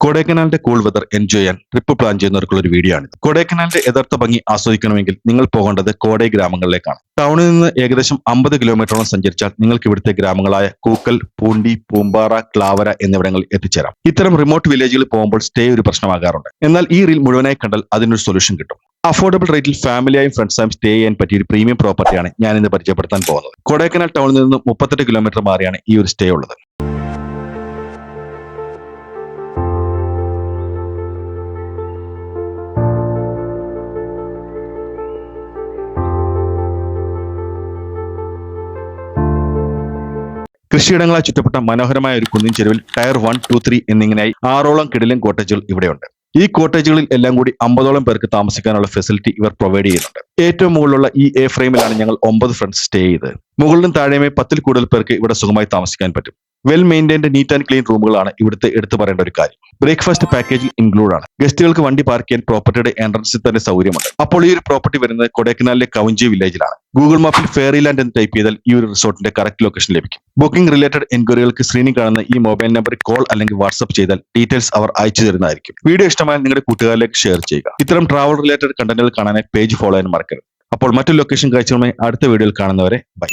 കൊടൈക്കനാലിന്റെ cool weather enjoy ചെയ്യാൻ trip plan ചെയ്യുന്നവർക്കുള്ള ഒരു video ആണ്. കൊടൈക്കനാലിന്റെ യഥാർത്ഥ ഭംഗി ആസ്വദിക്കണമെങ്കിൽ നിങ്ങൾ പോകേണ്ടത് കോടൈ ഗ്രാമങ്ങളിലേക്കാണ്. ടൗണിൽ നിന്ന് ഏകദേശം 50 കിലോമീറ്ററോളം സഞ്ചരിച്ചാൽ നിങ്ങൾക്ക് ഇവിടുത്തെ ഗ്രാമങ്ങളായ കൂക്കൽ, പൂണ്ടി, പൂമ്പാറ, ക്ലാവര എന്നിവിടങ്ങളിൽ എത്തിച്ചേരാം. ഇത്തരം റിമോട്ട് വില്ലേജുകളിൽ പോകുമ്പോൾ സ്റ്റേ ഒരു പ്രശ്നമാകാറുണ്ട്. എന്നാൽ ഈ റീൽ മുഴുവനായി കണ്ടാൽ അതിനൊരു സൊല്യൂഷൻ കിട്ടും. അഫോർഡബിൾ റേറ്റിൽ ഫാമിലിയായും ഫ്രണ്ട്സായും സ്റ്റേ ചെയ്യാൻ പറ്റിയ ഒരു പ്രീമിയം പ്രോപ്പർട്ടിയാണ് ഞാൻ ഇന്ന് പരിചയപ്പെടുത്താൻ പോകുന്നത്. കൊടൈക്കനാൽ ടൗണിൽ നിന്ന് 38 കിലോമീറ്റർ മാറിയാണ് ഈ ഒരു സ്റ്റേ ഉള്ളത്. കൃഷിയിടങ്ങളാൽ ചുറ്റപ്പെട്ട മനോഹരമായ ഒരു കുന്നിൻ ചെരുവിൽ ടയർ 1, 2, 3 എന്നിങ്ങനെയായി 6ഓളം കിടിലൻ കോട്ടേജുകൾ ഇവിടെയുണ്ട്. ഈ കോട്ടേജുകളിൽ എല്ലാം കൂടി 50ഓളം പേർക്ക് താമസിക്കാനുള്ള ഫെസിലിറ്റി ഇവർ പ്രൊവൈഡ് ചെയ്യുന്നുണ്ട്. ഏറ്റവും മുകളിലുള്ള ഈ എ ഫ്രെയിമിലാണ് ഞങ്ങൾ 9 ഫ്രണ്ട്സ് സ്റ്റേ ചെയ്തത്. മുകളിലും താഴെയുമായി 10ൽ കൂടുതൽ പേർക്ക് ഇവിടെ സുഖമായി താമസിക്കാൻ പറ്റും. Well maintained neat and clean റൂമുകളാണ് ഇവിടുത്തെ എടുത്തു പറയേണ്ട ഒരു കാര്യം. ബ്രേക്ക്ഫാസ്റ്റ് പാക്കേജിൽ ഇൻക്ലൂഡ് ആണ്. ഗസ്റ്റുകൾക്ക് വണ്ടി പാർക്ക് ചെയ്യാൻ പ്രോപ്പർട്ടിയുടെ എൻട്രൻസിൽ തന്നെ സൗകര്യമുണ്ട്. അപ്പോൾ ഈ ഒരു പ്രോപ്പർട്ടി വരുന്നത് കൊടൈക്കനാലിലെ കവഞ്ചി വില്ലേജിലാണ്. ഗൂഗിൾ മാപ്പിൽ ഫെയറിലാൻഡ് എന്ന് ടൈപ്പ് ചെയ്താൽ ഈ ഒരു റിസോർട്ടിന്റെ കറക്റ്റ് ലൊക്കേഷൻ ലഭിക്കും. ബുക്കിംഗ് റിലേറ്റഡ് എൻക്വയറികൾക്ക് സ്ക്രീനിൽ കാണുന്ന ഈ മൊബൈൽ നമ്പറിൽ കോൾ അല്ലെങ്കിൽ വാട്സ്ആപ്പ് ചെയ്താൽ ഡീറ്റെയിൽസ് അവർ അയച്ചു തരുന്നതായിരിക്കും. വീഡിയോ ഇഷ്ടമായാൽ നിങ്ങളുടെ കൂട്ടുകാരിലേക്ക് ഷെയർ ചെയ്യുക. ഇത്തരം ട്രാവൽ റിലേറ്റഡ് കണ്ടന്റുകൾ കാണാനായി പേജ് ഫോളോ ചെയ്യാൻ മറക്കരുത്. അപ്പോൾ മറ്റൊരു ലൊക്കേഷൻ കാഴ്ചകളുമായി അടുത്ത വീഡിയോയിൽ കാണുന്നവരെ ബൈ.